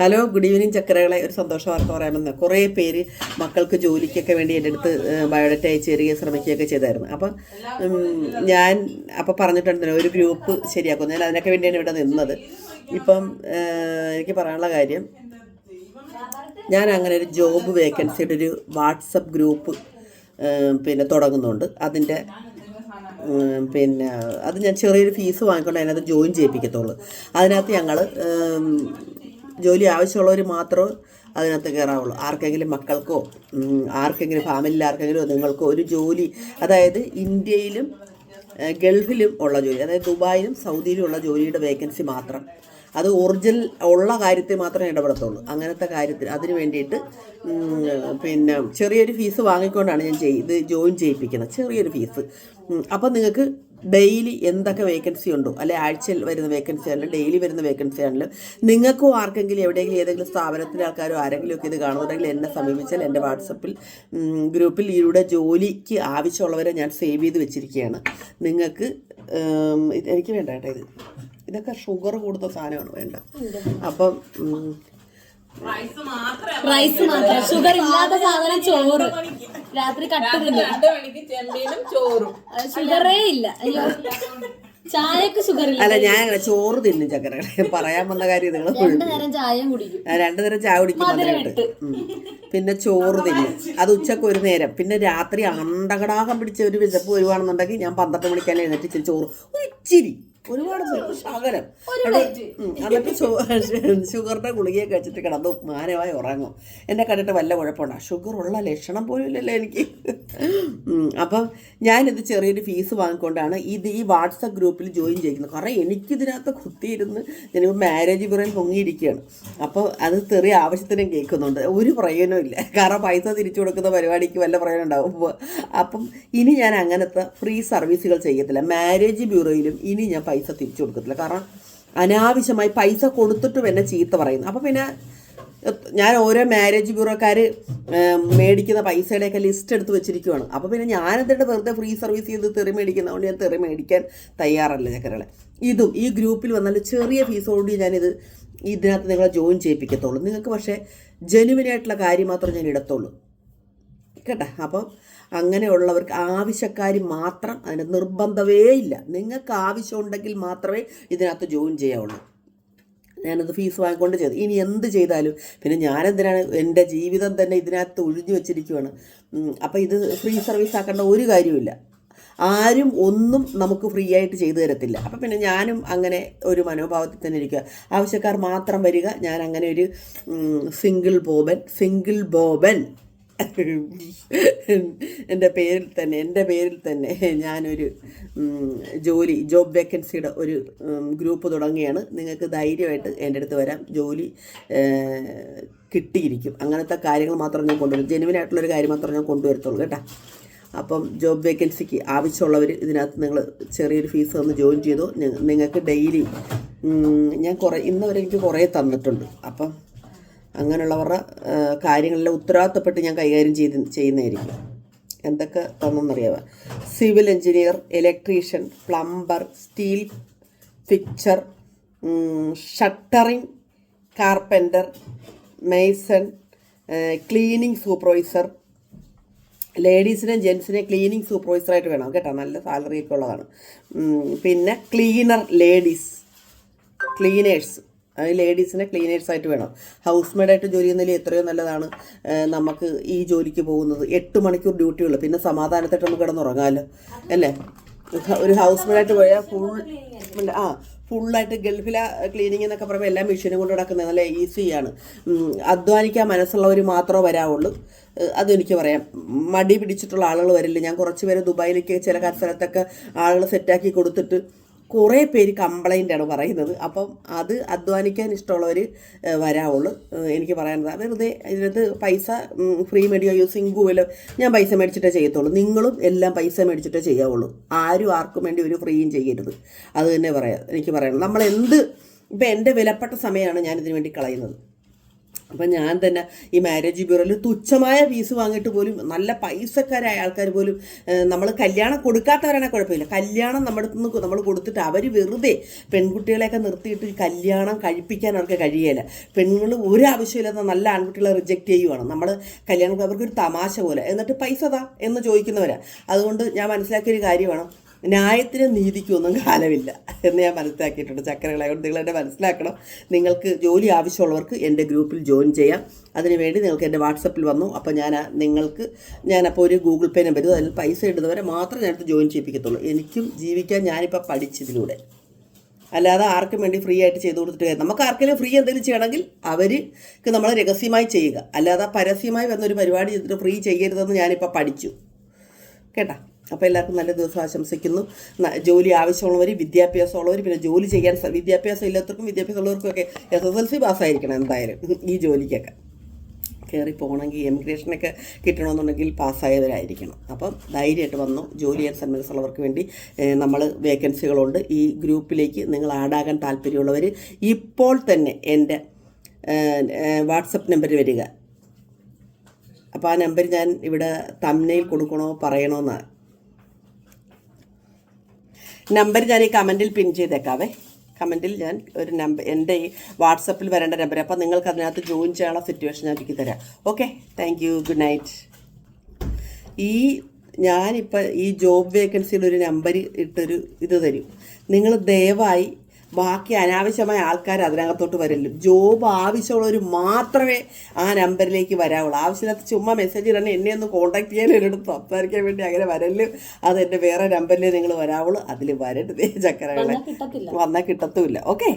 Hello, good evening ചക്കരകളെ. ഒരു സന്തോഷ വാർത്ത പറയാമെന്ന്. കുറേ പേര് മക്കൾക്ക് ജോലിക്കൊക്കെ വേണ്ടി എൻ്റെ അടുത്ത് ബയോഡേറ്റ അയച്ച് തരികയും ശ്രമിക്കുകയൊക്കെ ചെയ്തായിരുന്നു. അപ്പം ഞാൻ പറഞ്ഞിട്ടുണ്ടല്ലോ ഒരു ഗ്രൂപ്പ് ശരിയാക്കുന്നു. ഞാൻ അതിനൊക്കെ വേണ്ടിയാണ് ഇവിടെ നിന്നത്. ഇപ്പം എനിക്ക് പറയാനുള്ള കാര്യം, ഞാൻ അങ്ങനെ ഒരു ജോബ് വേക്കൻസിയുടെ ഒരു വാട്സപ്പ് ഗ്രൂപ്പ് തുടങ്ങുന്നുണ്ട്. അതിൻ്റെ അത് ഞാൻ ചെറിയൊരു ഫീസ് വാങ്ങിക്കൊണ്ട് അതിനകത്ത് ജോയിൻ ചെയ്യിപ്പിക്കത്തുള്ളൂ. അതിനകത്ത് ഞങ്ങൾ ജോലി ആവശ്യമുള്ളവർ മാത്രമേ അതിനകത്ത് കയറാവുള്ളൂ. ആർക്കെങ്കിലും മക്കൾക്കോ ആർക്കെങ്കിലും ഫാമിലിയിൽ ആർക്കെങ്കിലും നിങ്ങൾക്കോ ഒരു ജോലി, അതായത് ഇന്ത്യയിലും ഗൾഫിലും ഉള്ള ജോലി, അതായത് ദുബായിലും സൗദിയിലും ഉള്ള ജോലിയുടെ വേക്കൻസി മാത്രം, അത് ഒറിജിനൽ ഉള്ള കാര്യത്തിൽ മാത്രമേ ഇടപെടത്തുള്ളൂ. അങ്ങനത്തെ കാര്യത്തിൽ അതിന് വേണ്ടിയിട്ട് ചെറിയൊരു ഫീസ് വാങ്ങിക്കൊണ്ടാണ് ഞാൻ ഇത് ജോയിൻ ചെയ്യിപ്പിക്കുന്നത്, ചെറിയൊരു ഫീസ്. അപ്പം നിങ്ങൾക്ക് ഡെയിലി എന്തൊക്കെ വേക്കൻസി ഉണ്ടോ, അല്ലെ ആഴ്ചയിൽ വരുന്ന വേക്കൻസി ആണെങ്കിലും ഡെയിലി വരുന്ന വേക്കൻസി ആണെങ്കിലും നിങ്ങൾക്കോ ആർക്കെങ്കിലും എവിടെയെങ്കിലും ഏതെങ്കിലും സ്ഥാപനത്തിലെ ആൾക്കാരോ ആരെങ്കിലും ഒക്കെ ഇത് കാണുന്നുണ്ടെങ്കിൽ എന്നെ സമീപിച്ചാൽ എൻ്റെ വാട്സപ്പിൽ ഗ്രൂപ്പിൽ ഇതിലൂടെ ജോലിക്ക് ആവശ്യമുള്ളവരെ ഞാൻ സേവ് ചെയ്ത് വെച്ചിരിക്കുകയാണ്. നിങ്ങൾക്ക് എനിക്ക് വേണ്ട കേട്ടോ, ഇതൊക്കെ ഷുഗർ കൂടുന്ന സാധനമാണ്, വേണ്ട. അപ്പം റൈസ് മാത്രം, ഷുഗർ ഇല്ലാത്ത സാധനം ചോറ്, രാത്രി ചോറും ഷുഗറേ ഇല്ല. അയ്യോ, ചായക്ക് ഷുഗർ ഇല്ല. അല്ല, ഞാൻ അങ്ങനെ ചോറ് തിന്നും ചക്കരകളെ. പറയാൻ വന്ന കാര്യം നിങ്ങൾ 2 നേരം ചായ കുടിക്കും. 2 നേരം ചായ കുടിക്കും, മധുരമായിട്ട്. പിന്നെ ചോറ് തിന്നും, അത് ഉച്ചക്ക് ഒരു നേരം. പിന്നെ രാത്രി അണ്ടകടാകം പിടിച്ച ഒരു വിശപ്പ് വരുവാണെന്നുണ്ടെങ്കിൽ ഞാൻ 12 മണിക്കല്ലേ എഴുന്നേറ്റ് ഇച്ചിരി ചോറ്, ഒരു ഇച്ചിരി, ഒരുപാട് ശകലം, എന്നിട്ട് ഷുഗറിൻ്റെ ഗുളികയൊക്കെ വെച്ചിട്ട് കിടന്നു മാനമായി ഉറങ്ങും. എന്നെ കണ്ടിട്ട് വല്ല കുഴപ്പമുണ്ടോ? ഷുഗർ ഉള്ള ലക്ഷണം പോലും ഇല്ലല്ലോ എനിക്ക്. അപ്പം ഞാനിത് ചെറിയൊരു ഫീസ് വാങ്ങിക്കൊണ്ടാണ് ഈ വാട്സപ്പ് ഗ്രൂപ്പിൽ ജോയിൻ ചെയ്യുന്നത്. കാരണം എനിക്കിതിനകത്ത് കുത്തിയിരുന്ന് ഞാനിപ്പോൾ മാരേജ് ബ്യൂറോയിൽ പൊങ്ങിയിരിക്കുകയാണ്. അപ്പോൾ അത് ചെറിയ ആവശ്യത്തിനും കേൾക്കുന്നുണ്ട്, ഒരു പ്രയോജനവും ഇല്ല. കാരണം പൈസ തിരിച്ചു കൊടുക്കുന്ന പരിപാടിക്ക് വല്ല പ്രയോജനം ഉണ്ടാവും. അപ്പം ഇനി ഞാൻ അങ്ങനത്തെ ഫ്രീ സർവീസുകൾ ചെയ്യത്തില്ല. മാരേജ് ബ്യൂറോയിലും ഇനി ഞാൻ പൈസ തിരിച്ചു കൊടുക്കത്തില്ല. കാരണം അനാവശ്യമായി പൈസ കൊടുത്തിട്ടും എന്നെ ചീത്ത പറയുന്നു. അപ്പം പിന്നെ ഞാൻ ഓരോ മാരേജ് ബ്യൂറോക്കാർ മേടിക്കുന്ന പൈസയുടെയൊക്കെ ലിസ്റ്റ് എടുത്ത് വെച്ചിരിക്കുവാണ്. അപ്പോൾ പിന്നെ ഞാനെന്തിട്ട് വെറുതെ ഫ്രീ സർവീസ് ചെയ്ത് തെറി മേടിക്കുന്നതുകൊണ്ട് ഞാൻ തെറി മേടിക്കാൻ തയ്യാറല്ല ചക്കരകളെ. ഇതും ഈ ഗ്രൂപ്പിൽ വന്നാൽ ചെറിയ ഫീസോടുകൂടി ഇതിനകത്ത് നിങ്ങളെ ജോയിൻ ചെയ്യിപ്പിക്കത്തുള്ളൂ. നിങ്ങൾക്ക് പക്ഷേ ജെനുവിനായിട്ടുള്ള കാര്യം മാത്രമേ ഞാൻ ഇടത്തുള്ളൂ കേട്ടോ. അപ്പം അങ്ങനെയുള്ളവർക്ക്, ആവശ്യക്കാർ മാത്രം, അതിന് നിർബന്ധമേ ഇല്ല. നിങ്ങൾക്ക് ആവശ്യമുണ്ടെങ്കിൽ മാത്രമേ ഇതിനകത്ത് ജോയിൻ ചെയ്യാവുള്ളൂ. ഞാനത് ഫീസ് വാങ്ങിക്കൊണ്ട് ചെയ്തു. ഇനി എന്ത് ചെയ്താലും പിന്നെ ഞാനെന്തിനാണ്, എൻ്റെ ജീവിതം തന്നെ ഇതിനകത്ത് ഒഴിഞ്ഞു വെച്ചിരിക്കുവാണ്. അപ്പോൾ ഇത് ഫ്രീ സർവീസ് ആക്കേണ്ട ഒരു കാര്യമില്ല. ആരും ഒന്നും നമുക്ക് ഫ്രീ ആയിട്ട് ചെയ്തു തരത്തില്ല. അപ്പം പിന്നെ ഞാനും അങ്ങനെ ഒരു മനോഭാവത്തിൽ തന്നെ ഇരിക്കുക. ആവശ്യക്കാർ മാത്രം വരിക. ഞാൻ അങ്ങനെ ഒരു സിംഗിൾ ബോബൻ എൻ്റെ പേരിൽ തന്നെ ഞാനൊരു ജോബ് വേക്കൻസിയുടെ ഒരു ഗ്രൂപ്പ് തുടങ്ങിയാണ്. നിങ്ങൾക്ക് ധൈര്യമായിട്ട് എൻ്റെ അടുത്ത് വരാം, ജോലി കിട്ടിയിരിക്കും. അങ്ങനത്തെ കാര്യങ്ങൾ മാത്രം ഞാൻ കൊണ്ടുവരും, ജെനുവിനായിട്ടുള്ളൊരു കാര്യം മാത്രം ഞാൻ കൊണ്ടുവരത്തുള്ളൂ കേട്ടോ. അപ്പം ജോബ് വേക്കൻസിക്ക് ആവശ്യമുള്ളവർ ഇതിനകത്ത് നിങ്ങൾ ചെറിയൊരു ഫീസ് തന്ന് ജോയിൻ ചെയ്തു. നിങ്ങൾക്ക് ഡെയിലി ഞാൻ ഇന്നുവരെ എനിക്ക് കുറേ തന്നിട്ടുണ്ട്. അപ്പം അങ്ങനെയുള്ളവരുടെ കാര്യങ്ങളിലെ ഉത്തരവാദിത്തപ്പെട്ട് ഞാൻ കൈകാര്യം ചെയ്യുന്നതായിരിക്കും. എന്തൊക്കെ തന്നെന്നറിയാമോ? Civil engineer, electrician, plumber, steel fixture, shuttering, carpenter, mason, cleaning supervisor. ലേഡീസിനും ജെൻസിനെ ക്ലീനിങ് സൂപ്പർവൈസറായിട്ട് വേണം കേട്ടോ, നല്ല സാലറിയൊക്കെ ഉള്ളതാണ്. പിന്നെ ക്ലീനേഴ്സ്, ലേഡീസിനെ ക്ലീനേഴ്സായിട്ട് വേണം. ഹൗസ് മെയ്ഡായിട്ട് ജോലി ചെയ്യുന്നതിൽ എത്രയോ നല്ലതാണ് നമുക്ക് ഈ ജോലിക്ക് പോകുന്നത്. 8 മണിക്കൂർ ഡ്യൂട്ടിയുള്ളൂ, പിന്നെ സമാധാനത്തായിട്ട് നമുക്ക് കിടന്നുറങ്ങാമല്ലോ അല്ലേ. ഒരു ഹൗസ് മെയ്ഡായിട്ട് പോയാൽ ഫുള്ളായിട്ട് ഗൾഫിലെ ക്ലീനിങ് എന്നൊക്കെ പറയുമ്പോൾ എല്ലാ മെഷീനും കൊണ്ട് നടക്കുന്നത് നല്ല ഈസിയാണ്. അധ്വാനിക്കാൻ മനസ്സുള്ളവർ മാത്രമേ വരാവുള്ളൂ. അതെനിക്ക് പറയാം. മടി പിടിച്ചിട്ടുള്ള ആളുകൾ വരില്ല. ഞാൻ കുറച്ച് പേര് ദുബായിലേക്ക് ചില സ്ഥലത്തൊക്കെ ആളുകൾ സെറ്റാക്കി കൊടുത്തിട്ട് കുറേ പേര് കംപ്ലൈൻ്റാണ് പറയുന്നത്. അപ്പം അത് അധ്വാനിക്കാൻ ഇഷ്ടമുള്ളവർ വരാവുള്ളൂ. എനിക്ക് പറയാനുള്ളത് വെറുതെ ഇതിനകത്ത് പൈസ ഫ്രീ മേടിയോ യൂസിങ് പോലോ ഞാൻ പൈസ മേടിച്ചിട്ടേ ചെയ്യത്തുള്ളൂ. നിങ്ങളും എല്ലാം പൈസ മേടിച്ചിട്ടേ ചെയ്യാവുള്ളൂ. ആരും ആർക്കും വേണ്ടി ഒരു ഫ്രീയും ചെയ്യരുത്. അത് തന്നെ എനിക്ക് പറയാനുള്ളത്. ഇപ്പം എൻ്റെ വിലപ്പെട്ട സമയമാണ് ഞാനിതിനു വേണ്ടി കളയുന്നത്. അപ്പം ഞാൻ തന്നെ ഈ മാരേജ് ബ്യൂറോയിൽ തുച്ഛമായ ഫീസ് വാങ്ങിയിട്ട് പോലും നല്ല പൈസക്കാരായ ആൾക്കാർ പോലും നമ്മൾ കല്യാണം കൊടുക്കാത്തവരാണെങ്കിൽ കുഴപ്പമില്ല, കല്യാണം നമ്മുടെ അടുത്ത് നിന്ന് നമ്മൾ കൊടുത്തിട്ട് അവർ വെറുതെ പെൺകുട്ടികളെയൊക്കെ നിർത്തിയിട്ട് ഈ കല്യാണം കഴിപ്പിക്കാൻ അവർക്ക് കഴിയില്ല. പെണ്ണുങ്ങൾ ഒരു ആവശ്യമില്ലാത്ത നല്ല ആൺകുട്ടികളെ റിജക്റ്റ് ചെയ്യുവാണ്. നമ്മൾ കല്യാണം അവർക്കൊരു തമാശ പോലെ, എന്നിട്ട് പൈസ താ എന്ന് ചോദിക്കുന്നവരാണ്. അതുകൊണ്ട് ഞാൻ മനസ്സിലാക്കിയൊരു കാര്യമാണ്, ന്യായത്തിനും നീതിക്കും ഒന്നും കാലമില്ല എന്ന് ഞാൻ മനസ്സിലാക്കിയിട്ടുണ്ട് ചക്കരകളെ. അതുകൊണ്ട് നിങ്ങൾ എന്നെ മനസ്സിലാക്കണം. നിങ്ങൾക്ക് ജോലി ആവശ്യമുള്ളവർക്ക് എൻ്റെ ഗ്രൂപ്പിൽ ജോയിൻ ചെയ്യാം. അതിനുവേണ്ടി നിങ്ങൾക്ക് എൻ്റെ വാട്സപ്പിൽ വന്നു. അപ്പോൾ ഞാനപ്പോൾ ഒരു ഗൂഗിൾ പേ നമ്പർ അതിൽ പൈസ ഇടുന്നവരെ മാത്രം ഞാനത് ജോയിൻ ചെയ്യിപ്പിക്കത്തുള്ളൂ. എനിക്കും ജീവിക്കാൻ ഞാനിപ്പോൾ പഠിച്ചതിലൂടെ, അല്ലാതെ ആർക്കും വേണ്ടി ഫ്രീ ആയിട്ട് ചെയ്ത് കൊടുത്തിട്ട് കാര്യം. നമുക്ക് ആർക്കെങ്കിലും ഫ്രീ എന്തെങ്കിലും ചെയ്യണമെങ്കിൽ അവർക്ക് നമ്മൾ രഹസ്യമായി ചെയ്യുക, അല്ലാതെ പരസ്യമായി വന്നൊരു പരിപാടി ചെയ്തിട്ട് ഫ്രീ ചെയ്യരുതെന്ന് ഞാനിപ്പോൾ പഠിച്ചു കേട്ടാ. അപ്പോൾ എല്ലാവർക്കും നല്ല ദിവസം ആശംസിക്കുന്നു. ജോലി ആവശ്യമുള്ളവർ, വിദ്യാഭ്യാസമുള്ളവർ, പിന്നെ ജോലി ചെയ്യാൻ വിദ്യാഭ്യാസം ഇല്ലാത്തവർക്കും വിദ്യാഭ്യാസമുള്ളവർക്കൊക്കെ SSLC പാസ്സായിരിക്കണം എന്തായാലും ഈ ജോലിക്കൊക്കെ കയറി പോകണമെങ്കിൽ. എമിഗ്രേഷനൊക്കെ കിട്ടണമെന്നുണ്ടെങ്കിൽ പാസ്സായവരായിരിക്കണം. അപ്പം ധൈര്യമായിട്ട് വന്നു. ജോലി ചെയ്യാൻ സന്മനസ്സുള്ളവർക്ക് വേണ്ടി നമ്മൾ വേക്കൻസികളുണ്ട്. ഈ ഗ്രൂപ്പിലേക്ക് നിങ്ങൾ ആഡാകാൻ താല്പര്യമുള്ളവർ ഇപ്പോൾ തന്നെ എൻ്റെ വാട്സപ്പ് നമ്പർ വരിക. അപ്പോൾ ആ നമ്പർ ഞാൻ ഇവിടെ തംബ്നെയിൽ കൊടുക്കണോ പറയണമെന്നാണ്. നമ്പർ ഞാൻ ഈ കമൻറ്റിൽ പിൻ ചെയ്തേക്കാവേ. കമൻറ്റിൽ ഞാൻ ഒരു നമ്പർ, എൻ്റെ ഈ വാട്സപ്പിൽ വരേണ്ട നമ്പർ. അപ്പോൾ നിങ്ങൾക്ക് അതിനകത്ത് ജോയിൻ ചെയ്യാനുള്ള സിറ്റുവേഷൻ ഞാൻ എനിക്ക് തരാം. Okay, thank you, good night. ഞാനിപ്പോൾ ഈ ജോബ് വേക്കൻസിയിൽ ഒരു നമ്പർ ഇട്ടൊരു ഇത് തരും. നിങ്ങൾ ദയവായി ബാക്കി അനാവശ്യമായ ആൾക്കാർ അതിനകത്തോട്ട് വരല്ലോ. ജോബ് ആവശ്യമുള്ളവർ മാത്രമേ ആ നമ്പറിലേക്ക് വരാവുള്ളൂ. ആവശ്യമില്ലാത്ത ചുമ്മാ മെസ്സേജ് ഇടണം, എന്നെ ഒന്ന് കോൺടാക്ട് ചെയ്യാൻ എന്നോട് സംസാരിക്കാൻ വേണ്ടി അങ്ങനെ വരല്ലോ. അതെൻ്റെ വേറെ നമ്പറിലേ നിങ്ങൾ വരാവുള്ളൂ. അതിൽ വരരുതേ ചക്കരകളെ, വന്നാൽ കിട്ടത്തുമില്ല. ഓക്കെ.